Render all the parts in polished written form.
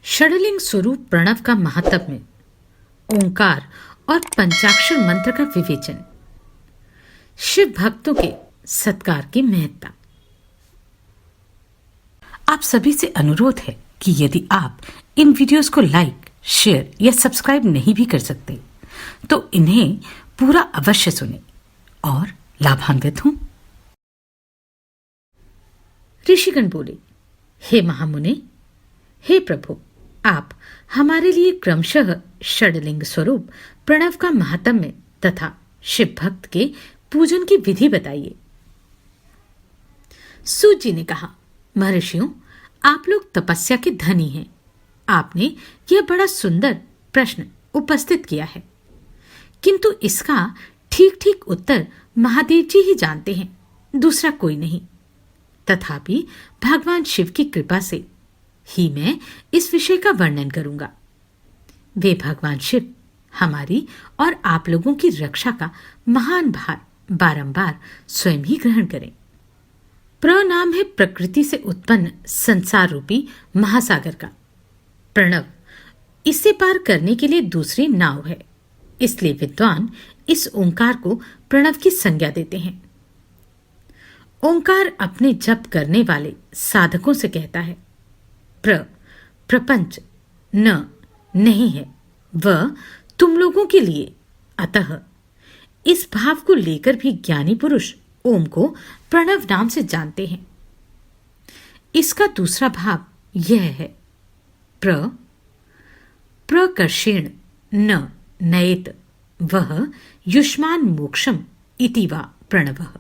षडलिंग स्वरूप प्रणव का महत्व में ओंकार और पंचाक्षर मंत्र का विवेचन। शिव भक्तों के सत्कार की महत्ता। आप सभी से अनुरोध है कि यदि आप इन वीडियोस को लाइक, शेयर या सब्सक्राइब नहीं भी कर सकते तो इन्हें पूरा अवश्य सुनें और लाभान्वित हों। ऋषिगण बोले, हे महामुने, हे प्रभु, आप हमारे लिए क्रमशः षडलिंग स्वरूप प्रणव का महात्म्य तथा शिव भक्त के पूजन की विधि बताइए। सूत जी ने कहा, महर्षियों, आप लोग तपस्या के धनी हैं। आपने यह बड़ा सुंदर प्रश्न उपस्थित किया है, किंतु इसका ठीक ठीक उत्तर महादेव जी ही जानते हैं, दूसरा कोई नहीं। तथापि भगवान शिव की कृपा से ही मैं इस विषय का वर्णन करूंगा। वे भगवान शिव हमारी और आप लोगों की रक्षा का महान भार बारंबार स्वयं ही ग्रहण करें। प्रनाम है प्रकृति से उत्पन्न संसार रूपी महासागर का। प्रणव इसे पार करने के लिए दूसरी नाव है, इसलिए विद्वान इस ओंकार को प्रणव की संज्ञा देते हैं। ओंकार अपने जप करने वाले साधकों से कहता है, प्रपंच नहीं है, वह तुम लोगों के लिए। अतः इस भाव को लेकर भी ज्ञानी पुरुष ओम को प्रणव नाम से जानते हैं। इसका दूसरा भाव यह है, प्रकर्षेण न नयेत वह युष्मान मोक्षम इति वा प्रणवः।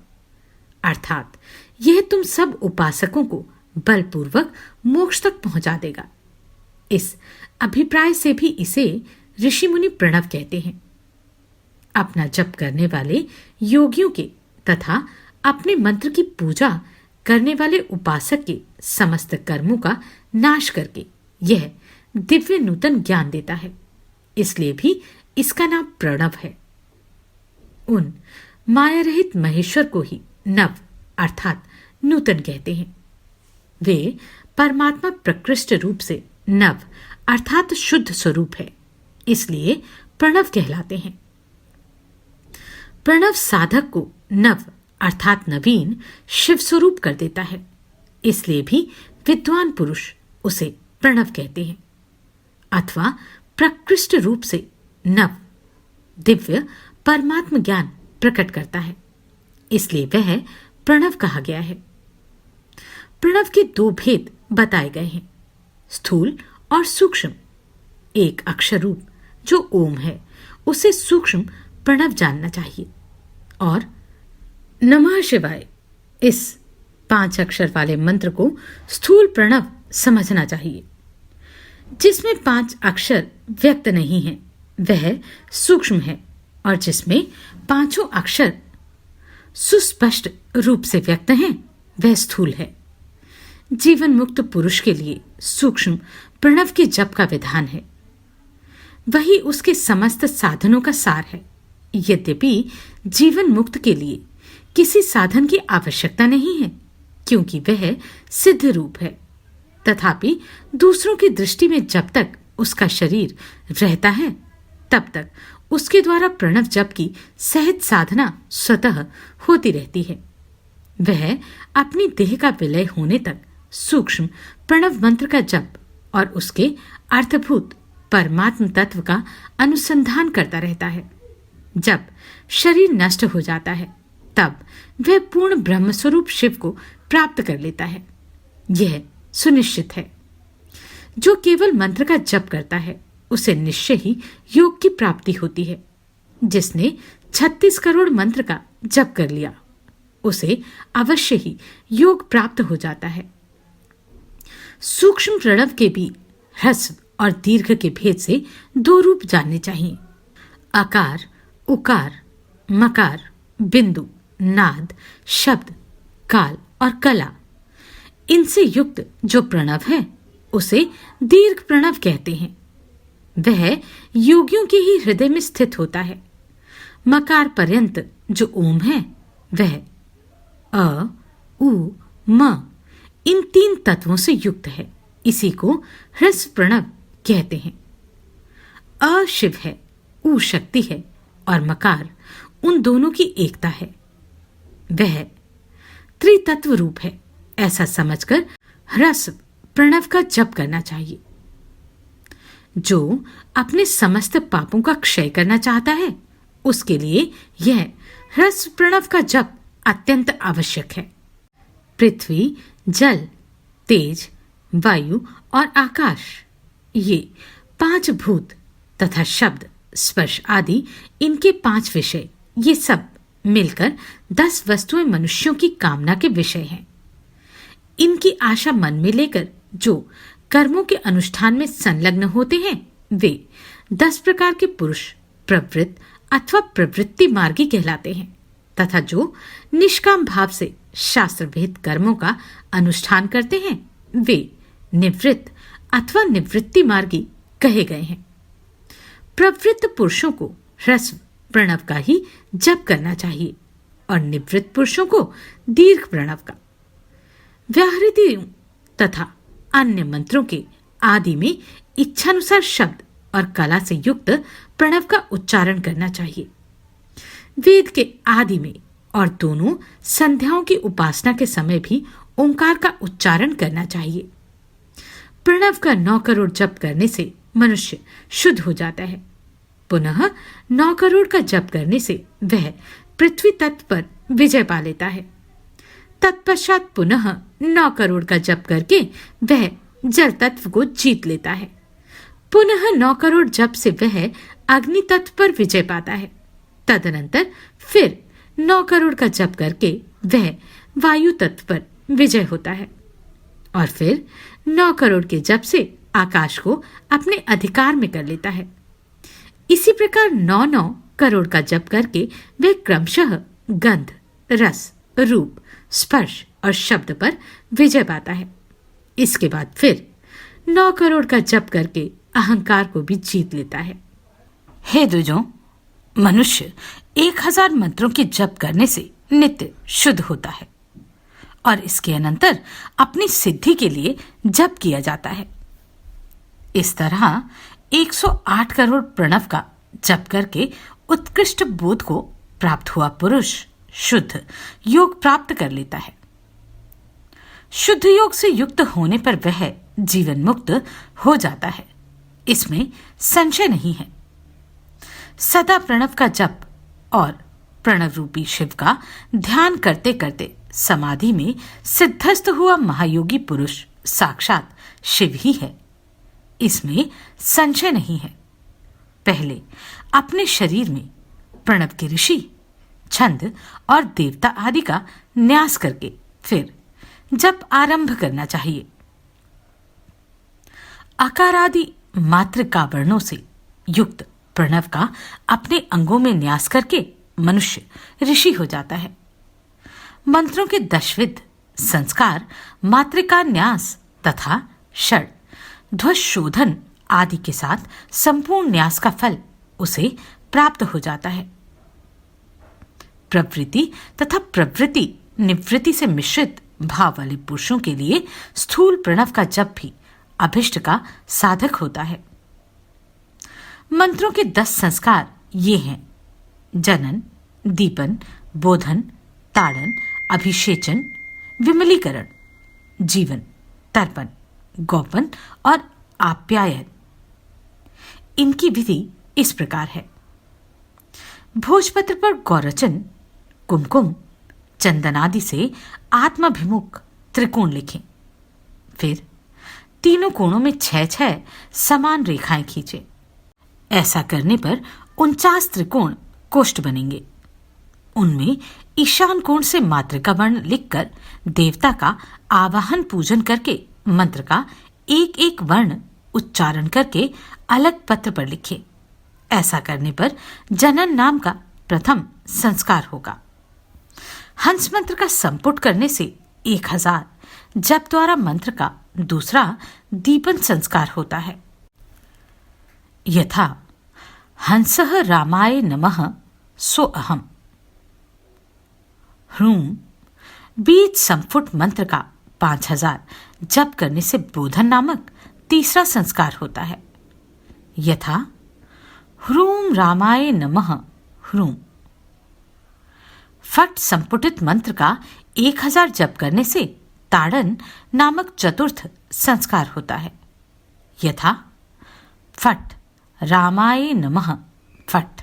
अर्थात यह तुम सब उपासकों को बलपूर्वक मोक्ष तक पहुंचा देगा। इस अभिप्राय से भी इसे ऋषि मुनि प्रणव कहते हैं। अपना जप करने वाले योगियों के तथा अपने मंत्र की पूजा करने वाले उपासक के समस्त कर्मों का नाश करके यह दिव्य नूतन ज्ञान देता है, इसलिए भी इसका नाम प्रणव है। उन माया रहित महेश्वर को ही नव अर्थात नूतन कहते हैं। वे परमात्मा प्रकृष्ट रूप से नव अर्थात शुद्ध स्वरूप है, इसलिए प्रणव कहलाते हैं। प्रणव साधक को नव अर्थात नवीन शिव स्वरूप कर देता है, इसलिए भी विद्वान पुरुष उसे प्रणव कहते हैं। अथवा प्रकृष्ट रूप से नव दिव्य परमात्म ज्ञान प्रकट करता है, इसलिए वह प्रणव कहा गया है। प्रणव के दो भेद बताए गए हैं, स्थूल और सूक्ष्म। एक अक्षर रूप जो ओम है उसे सूक्ष्म प्रणव जानना चाहिए, और नमः शिवाय इस 5 अक्षर वाले मंत्र को स्थूल प्रणव समझना चाहिए। जिसमें 5 अक्षर व्यक्त नहीं है वह सूक्ष्म है, और जिसमें 5 अक्षर सुस्पष्ट रूप से व्यक्त हैं वह स्थूल है। जीवन मुक्त पुरुष के लिए सूक्ष्म प्रणव के जप का विधान है, वही उसके समस्त साधनों का सार है। यद्यपि जीवन मुक्त के लिए किसी साधन की आवश्यकता नहीं है, क्योंकि वह सिद्ध रूप है, तथापि दूसरों की दृष्टि में जब तक उसका शरीर रहता है तब तक उसके द्वारा प्रणव जप की सहज साधना स्वतः होती रहती है। वह अपनी देह का विलय होने तक सूक्ष्म प्रणव मंत्र का जप और उसके अर्थभूत परमात्म तत्व का अनुसंधान करता रहता है। जब शरीर नष्ट हो जाता है तब वह पूर्ण ब्रह्मस्वरूप शिव को प्राप्त कर लेता है। यह सुनिश्चित है। जो केवल मंत्र का जप करता है उसे निश्चय ही योग की प्राप्ति होती है। जिसने 36 करोड़ मंत्र का जप कर लिया उसे अवश्य ही योग प्राप्त हो जाता है। सूक्ष्म प्रणव के भी ह्रस्व और दीर्घ के भेद से 2 रूप जानने चाहिए। आकार, उकार, मकार, बिंदु, नाद, शब्द, काल और कला, इनसे युक्त जो प्रणव है उसे दीर्घ प्रणव कहते हैं। वह योगियों के ही हृदय में स्थित होता है। मकार पर्यंत जो ओम है वह अ, उ, म इन 3 तत्वों से युक्त है। इसी को ह्रस्व प्रणव कहते हैं। अ शिव है, ऊ शक्ति है और मकार उन दोनों की एकता है। वह त्रितत्व रूप है, ऐसा समझकर ह्रस्व प्रणव का जप करना चाहिए। जो अपने समस्त पापों का क्षय करना चाहता है, उसके लिए यह ह्रस्व प्रणव का जप अत्यंत आवश्यक है। पृथ्वी, जल, तेज, वायु और आकाश, ये 5 भूत तथा शब्द, स्पर्श आदि इनके 5 विषय, ये सब मिलकर 10 वस्तुएं मनुष्यों की कामना के विषय हैं। इनकी आशा मन में लेकर जो कर्मों के अनुष्ठान में संलग्न होते हैं, वे 10 प्रकार के पुरुष प्रवृत्त अथवा प्रवृत्ति मार्गी कहलाते हैं तथा जो निष्काम भाव से शास्त्र विहित कर्मों का अनुष्ठान करते हैं, वे निवृत्त अथवा निवृत्ति मार्गी कहे गए हैं। प्रवृत्त पुरुषों को ह्रस्व प्रणव का ही जप करना चाहिए और निवृत्त पुरुषों को दीर्घ प्रणव का। व्याहृतियों तथा अन्य मंत्रों के आदि में इच्छानुसार शब्द और कला से युक्त प्रणव का उच्चारण करना चाहिए। वेद के आदि में और दोनों संध्याओं की उपासना के समय भी ओंकार का उच्चारण करना चाहिए। प्रणव का 9 करोड़ जप करने से मनुष्य शुद्ध हो जाता है। पुनः 9 करोड़ का जप करने से वह पृथ्वी तत्व पर विजय पा लेता है। तत्पश्चात पुनः 9 करोड़ का जप करके वह जल तत्व को जीत लेता है। पुनः 9 करोड़ जप से वह अग्नि तत्व पर विजय पाता है। तदनंतर फिर 9 करोड़ का जप करके वह वायु तत्व पर विजय होता है और फिर 9 करोड़ के जप से आकाश को अपने अधिकार में कर लेता है। इसी प्रकार 9 करोड़ का जप करके वह क्रमशः गंध, रस, रूप, स्पर्श और शब्द पर विजय पाता है। इसके बाद फिर 9 करोड़ का जप करके अहंकार को भी जीत लेता है। हे द्विजों, मनुष्य 1000 मंत्रों के जप करने से नित्य शुद्ध होता है और इसके अनंतर अपनी सिद्धि के लिए जप किया जाता है। इस तरह 108 करोड़ प्रणव का जप करके उत्कृष्ट बोध को प्राप्त हुआ पुरुष शुद्ध योग प्राप्त कर लेता है। शुद्ध योग से युक्त होने पर वह जीवन मुक्त हो जाता है, इसमें संशय नहीं है। सदा प्रणव का जप और प्रणव रूपी शिव का ध्यान करते करते समाधि में सिद्धस्थ हुआ महायोगी पुरुष साक्षात शिव ही है, इसमें संशय नहीं है। पहले अपने शरीर में प्रणव के ऋषि, छंद और देवता आदि का न्यास करके फिर जप आरंभ करना चाहिए। आकार आदि मात्र का वर्णों से युक्त प्रणव का अपने अंगों में न्यास करके मनुष्य ऋषि हो जाता है। मंत्रों के 10 विध संस्कार, मात्रिका न्यास तथा षड ध्वज शोधन आदि के साथ संपूर्ण न्यास का फल उसे प्राप्त हो जाता है। प्रवृत्ति तथा प्रवृत्ति निवृत्ति से मिश्रित भाव वाले पुरुषों के लिए स्थूल प्रणव का जप भी अभिष्ट का साधक होता है। मंत्रों के 10 संस्कार ये हैं: जनन, दीपन, बोधन, ताड़न, अभिषेचन, विमलीकरण, जीवन, तर्पण, गोपन और आप्यायन। इनकी विधि इस प्रकार है: भोजपत्र पर गौरचन, कुमकुम, चंदन आदि से आत्माभिमुख त्रिकोण लिखें। फिर तीनों कोणों में 6-6 समान रेखाएं खींचें। ऐसा करने पर 49 त्रिकोण कोष्ठ बनेंगे। उनमें ईशान कोण से मातृका वर्ण लिखकर देवता का आवाहन पूजन करके मंत्र का एक एक वर्ण उच्चारण करके अलग पत्र पर लिखे। ऐसा करने पर जनन नाम का प्रथम संस्कार होगा। हंस मंत्र का संपुट करने से 1000 जप द्वारा मंत्र का दूसरा दीपन संस्कार होता है। यथा हंसः रामाय नमः सो अहम। ह्रूम बीज संपुट मंत्र का 5000 जप करने से बोधन नामक तीसरा संस्कार होता है। यथा ह्रूम रामाय नमः ह्रूम। फट संपुटित मंत्र का 1000 जप करने से ताड़न नामक चतुर्थ संस्कार होता है। यथा फट रामाय नमः फट।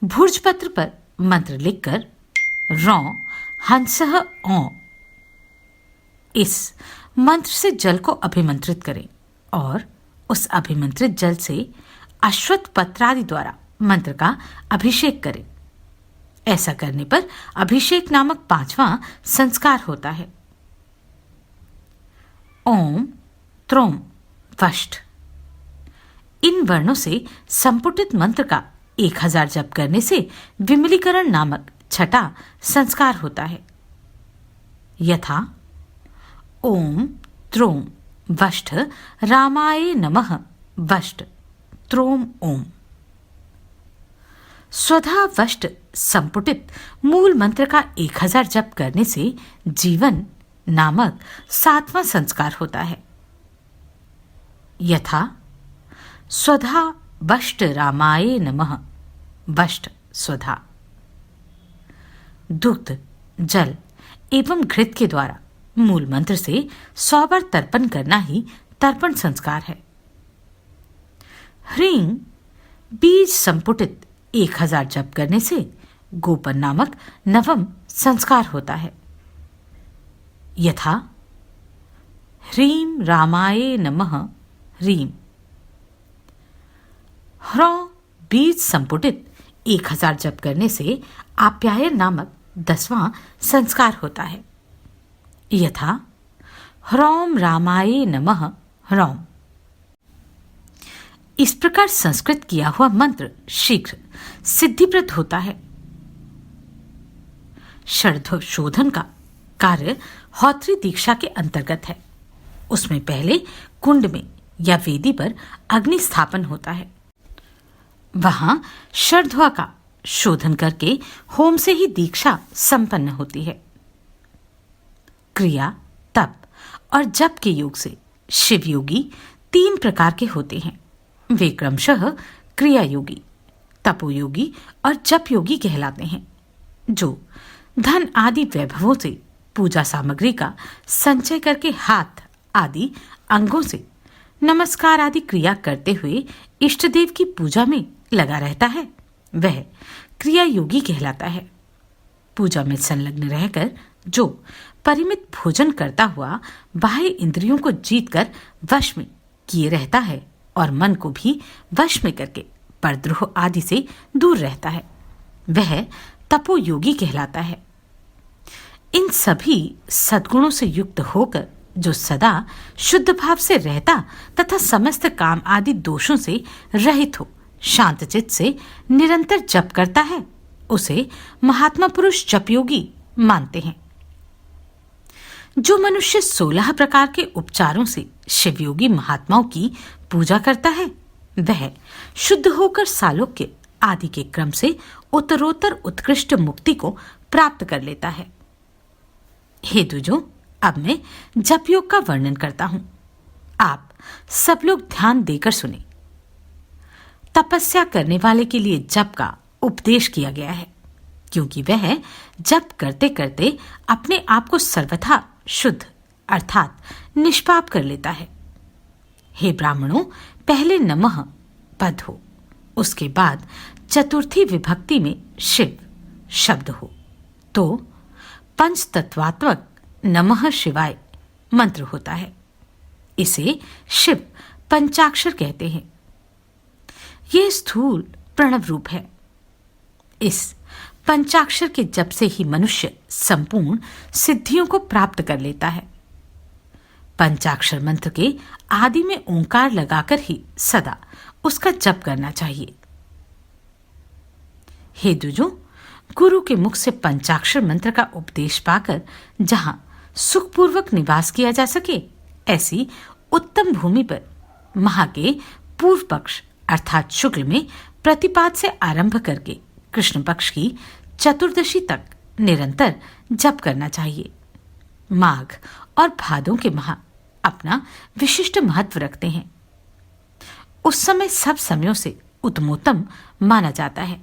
भुर्जपत्र पर मंत्र लिखकर रौ हंसः औ, इस मंत्र से जल को अभिमंत्रित करें और उस अभिमंत्रित जल से अश्वत्थ पत्रादि द्वारा मंत्र का अभिषेक करें। ऐसा करने पर अभिषेक नामक 5वां संस्कार होता है। ओम त्रोम वष्ट। इन वर्णों से संपुटित मंत्र का 1000 जप करने से विमलीकरण नामक 6वां संस्कार होता है। यथा ओम त्रोम वष्ट रामाय नमः वष्ट त्रोम ओम। स्वधा वष्ट संपुटित मूल मंत्र का 1000 जप करने से जीवन नामक 7वां संस्कार होता है। यथा स्वधा वष्ट रामाय नमः वष्ट स्वधा। दुग्ध जल एवं घृत के द्वारा मूल मंत्र से 100 बार तर्पण करना ही तर्पण संस्कार है। ह्रीं बीज संपुटित 1000 जप करने से गोपन नामक 9वां संस्कार होता है। यथा ह्रीं रामाय नमः ह्रीं। ह्रौ बीज संपुटित 1000 जप करने से आप्यायन नामक 10वां संस्कार होता है। यथा ह्रौम रामाय नमः ह्रौम। इस प्रकार संस्कृत किया हुआ मंत्र शीघ्र सिद्धिप्रद होता है। षड्ध शोधन का कार्य होत्री दीक्षा के अंतर्गत है। उसमें पहले कुंड में या वेदी पर अग्नि स्थापन होता है। वहां षड्ध्वा का शोधन करके होम से ही दीक्षा संपन्न होती है। क्रिया, तप और जप के योग से शिव योगी 3 प्रकार के होते हैं। वे क्रमशः क्रिया योगी, तपोयोगी और जप योगी कहलाते हैं, जो धन आदि वैभवों से पूजा सामग्री का संचय करके हाथ आदि अंगों से नमस्कार आदि क्रिया करते हुए इष्ट देव की पूजा में लगा रहता है, वह क्रिया योगी कहलाता है। पूजा में संलग्न रहकर जो परिमित भोजन करता हुआ बाह्य इंद्रियों को जीतकर वश में किए रहता है और मन को भी वश में करके परद्रोह आदि से दूर रहता है, वह तपोयोगी कहलाता है। इन सभी सद्गुणों से युक्त होकर जो सदा शुद्ध भाव से रहता तथा समस्त काम आदि दोषों से रहित हो शांत चित्त से निरंतर जप करता है, उसे महात्मा पुरुष जपयोगी मानते हैं। जो मनुष्य 16 प्रकार के उपचारों से शिवयोगी महात्माओं की पूजा करता है, वह शुद्ध होकर सालोक्य आदि के क्रम से उत्तरोत्तर उत्कृष्ट मुक्ति को प्राप्त कर लेता है। हे दुजों, अब मैं जप योग का वर्णन करता हूं। आप सब लोग ध्यान देकर सुने। तपस्या करने वाले के लिए जप का उपदेश किया गया है, क्योंकि वह जप करते करते अपने आप को सर्वथा शुद्ध अर्थात निष्पाप कर लेता है। हे ब्राह्मणों, पहले नमः पद हो, उसके बाद चतुर्थी विभक्ति में शिव शब्द हो, तो पंच तत्वात्मक नमः शिवाय मंत्र होता है। इसे शिव पंचाक्षर कहते हैं। यह स्थूल प्रणव रूप है। इस पंचाक्षर के जप से ही मनुष्य संपूर्ण सिद्धियों को प्राप्त कर लेता है। पंचाक्षर मंत्र के आदि में ओंकार लगाकर ही सदा उसका जप करना चाहिए। हे दुजों, गुरु के मुख से पंचाक्षर मंत्र का उपदेश पाकर जहां सुखपूर्वक निवास किया जा सके, ऐसी उत्तम भूमि पर माह के पूर्व पक्ष अर्थात शुक्ल में प्रतिपाद से आरंभ करके कृष्ण पक्ष की चतुर्दशी तक निरंतर जप करना चाहिए। माघ और भादों के माह अपना विशिष्ट महत्व रखते हैं। उस समय सब समयों से उत्तमोत्तम माना जाता है।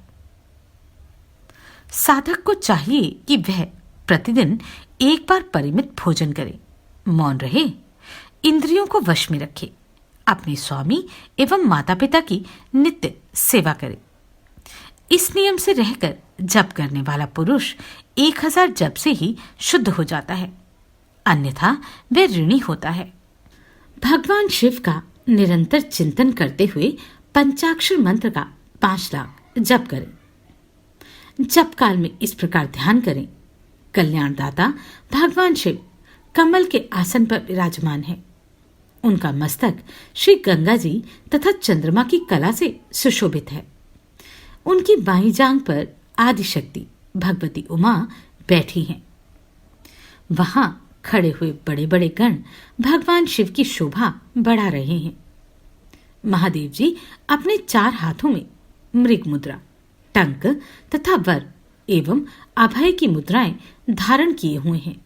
साधक को चाहिए कि वह प्रतिदिन एक बार परिमित भोजन करे, मौन रहे, इंद्रियों को वश में रखे, अपने स्वामी एवं माता पिता की नित्य सेवा करे। इस नियम से रहकर जप करने वाला पुरुष 1000 जप से ही शुद्ध हो जाता है, अन्यथा वह ऋणी होता है। भगवान शिव का निरंतर चिंतन करते हुए पंचाक्षर मंत्र का 5 लाख जप करें। जप काल में इस प्रकार ध्यान करें, कल्याणदाता भगवान शिव कमल के आसन पर विराजमान है। उनका मस्तक श्री गंगा जी तथा चंद्रमा की कला से सुशोभित है। उनकी बाईं जांघ पर आदिशक्ति भगवती उमा बैठी हैं। वहां खड़े हुए बड़े बड़े गण भगवान शिव की शोभा बढ़ा रहे हैं। महादेव जी अपने 4 हाथों में मृग मुद्रा, टंक तथा वर एवं अभय की मुद्राएं धारण किए हुए हैं।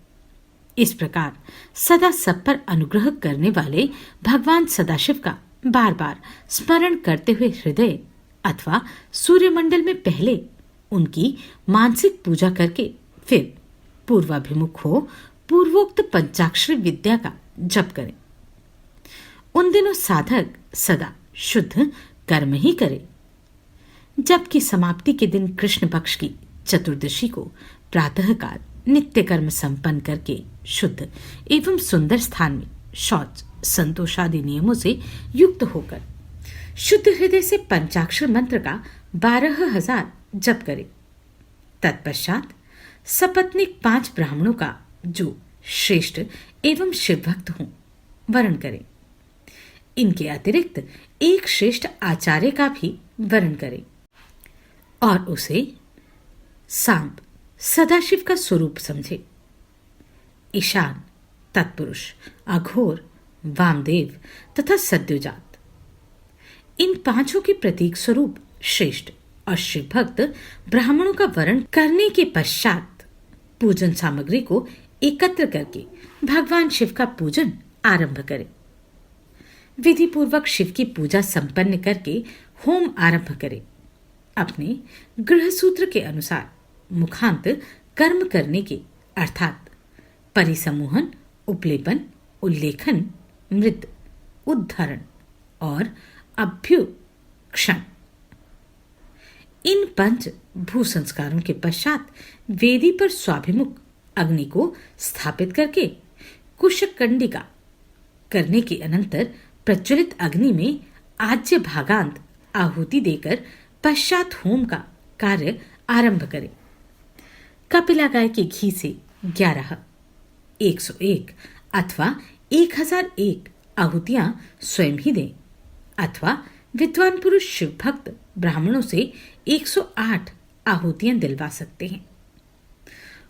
इस प्रकार सदा सब पर अनुग्रह करने वाले भगवान सदाशिव का बार बार स्मरण करते हुए हृदय अथवा सूर्यमंडल में पहले उनकी मानसिक पूजा करके फिर पूर्वाभिमुख हो पूर्वोक्त पंचाक्षरी विद्या का जप करें। उन दिनों साधक सदा शुद्ध कर्म ही करे। जप की समाप्ति के दिन कृष्ण पक्ष की चतुर्दशी को प्रातःकाल नित्य कर्म संपन्न करके शुद्ध एवं सुंदर स्थान में शौच संतोषादि नियमों से युक्त होकर शुद्ध हृदय से पंचाक्षर मंत्र का 12,000 जप करे। तत्पश्चात सपत्नीक 5 ब्राह्मणों का जो श्रेष्ठ एवं शिवभक्त हों वरण करें। इनके अतिरिक्त एक श्रेष्ठ आचार्य का भी वरण करें और उसे सांब सदाशिव का स्वरूप समझे। ईशान, तत्पुरुष, अघोर, वामदेव तथा सद्योजात, इन 5 के प्रतीक स्वरूप श्रेष्ठ और शिवभक्त ब्राह्मणों का वरण करने के पश्चात पूजन सामग्री को एकत्र करके भगवान शिव का पूजन आरंभ करें। विधि पूर्वक शिव की पूजा संपन्न करके होम आरंभ करें। अपने गृह सूत्र के अनुसार मुखांत कर्म करने के अर्थात परिसमूहन, उपलेपन, उल्लेखन, मृत, उद्धरण और अभ्युक्षण, इन 5 भू संस्कारों के पश्चात वेदी पर स्वाभिमुख अग्नि को स्थापित करके कुशकंडिका करने के अनंतर प्रज्वलित अग्नि में आज्य भागांत आहुति देकर पश्चात होम का कार्य आरंभ करें। कपिला गाय के घी से 11, 101 अथवा 1001 आहुतियां स्वयं ही दें अथवा विद्वान पुरुष शिव भक्त ब्राह्मणों से 108 आहुतियां दिलवा सकते हैं।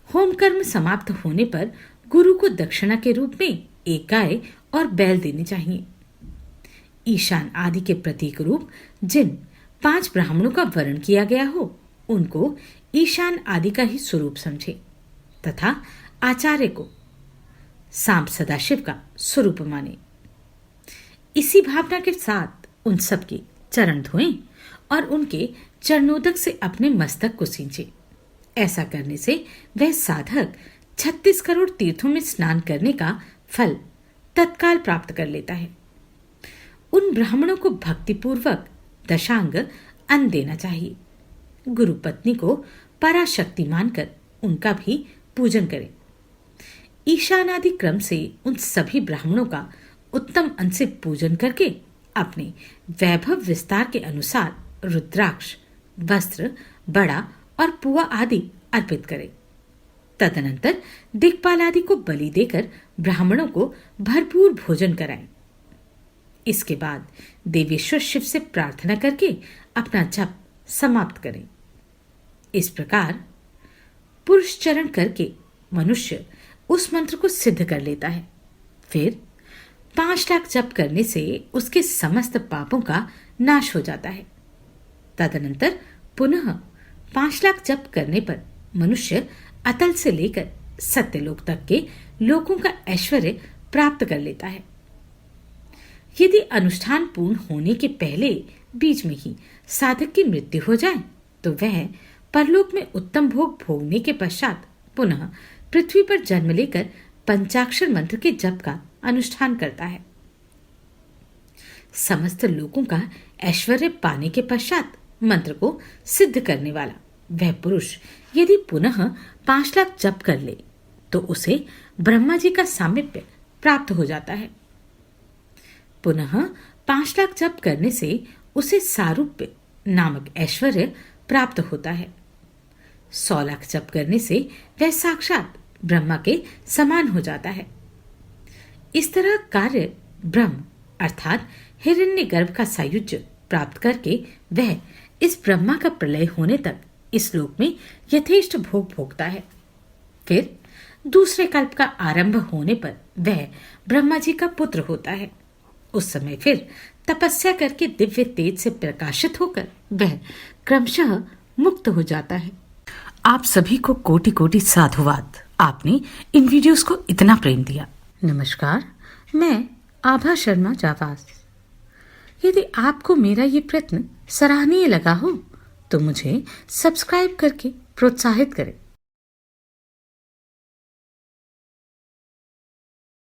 होम कर्म समाप्त होने पर गुरु को दक्षिणा के रूप में एक गाय और बैल देने चाहिए। ईशान आदि के प्रतीक रूप जिन 5 ब्राह्मणों का वर्ण किया गया हो उनको ईशान आदि का ही स्वरूप समझे तथा आचार्य को सांब सदाशिव का स्वरूप माने। इसी भावना के साथ उन सब के चरण धोएं और उनके चरणोदक से अपने मस्तक को सींचे। ऐसा करने से वह साधक 36 करोड़ तीर्थों में स्नान करने का फल तत्काल प्राप्त कर लेता है। उन ब्राह्मणों को भक्तिपूर्वक दशांग अन्न देना चाहिए। गुरु पत्नी को पराशक्ति मानकर उनका भी पूजन करें। ईशान आदि क्रम से उन सभी ब्राह्मणों का उत्तम अन्न से पूजन करके अपने वैभव विस्तार के अनुसार रुद्राक्ष, वस्त्र, बड़ा और पुआ आदि अर्पित करें। तदनंतर दिक्पाल आदि को बलि देकर ब्राह्मणों को भरपूर भोजन कराएं। इसके बाद देवेश्वर शिव से प्रार्थना करके अपना जप समाप्त करें। इस प्रकार पुरुष चरण करके मनुष्य उस मंत्र को सिद्ध कर लेता है। फिर 5 लाख जप करने से उसके समस्त पापों का नाश हो जाता है। तदनंतर पुनः 5 लाख जप करने पर मनुष्य अतल से लेकर सत्यलोक तक के लोगों का ऐश्वर्य प्राप्त कर लेता है। यदि अनुष्ठान पूर्ण होने के पहले बीच में ही साधक की मृत्यु हो जाए तो वह परलोक में उत्तम भोग भोगने के पश्चात पुनः पृथ्वी पर जन्म लेकर पंचाक्षर मंत्र के जप का अनुष्ठान करता है। समस्त लोगों का ऐश्वर्य पाने के पश्चात मंत्र को सिद्ध करने वाला वह पुरुष यदि पुनः 5 लाख जप कर ले तो उसे ब्रह्मा जी का सामीप्य प्राप्त हो जाता है। पुनः 5 लाख जप करने से उसे सारूप्य नामक ऐश्वर्य प्राप्त होता है। 100 लाख जप करने से वह साक्षात ब्रह्मा के समान हो जाता है। इस तरह कार्य ब्रह्म अर्थात हिरण्यगर्भ का सायुज्य प्राप्त करके वह इस ब्रह्मा का प्रलय होने तक इस लोक में यथेष्ट भोग भोगता है। फिर दूसरे कल्प का आरंभ होने पर वह ब्रह्मा जी का पुत्र होता है। उस समय फिर तपस्या करके दिव्य तेज से प्रकाशित होकर वह क्रमशः मुक्त हो जाता है। आप सभी को कोटि कोटि साधुवाद। आपने इन वीडियोस को इतना प्रेम दिया। नमस्कार, मैं आभा शर्मा जावास। यदि आपको मेरा ये प्रयत्न सराहनीय लगा हो तो मुझे सब्सक्राइब करके प्रोत्साहित करें।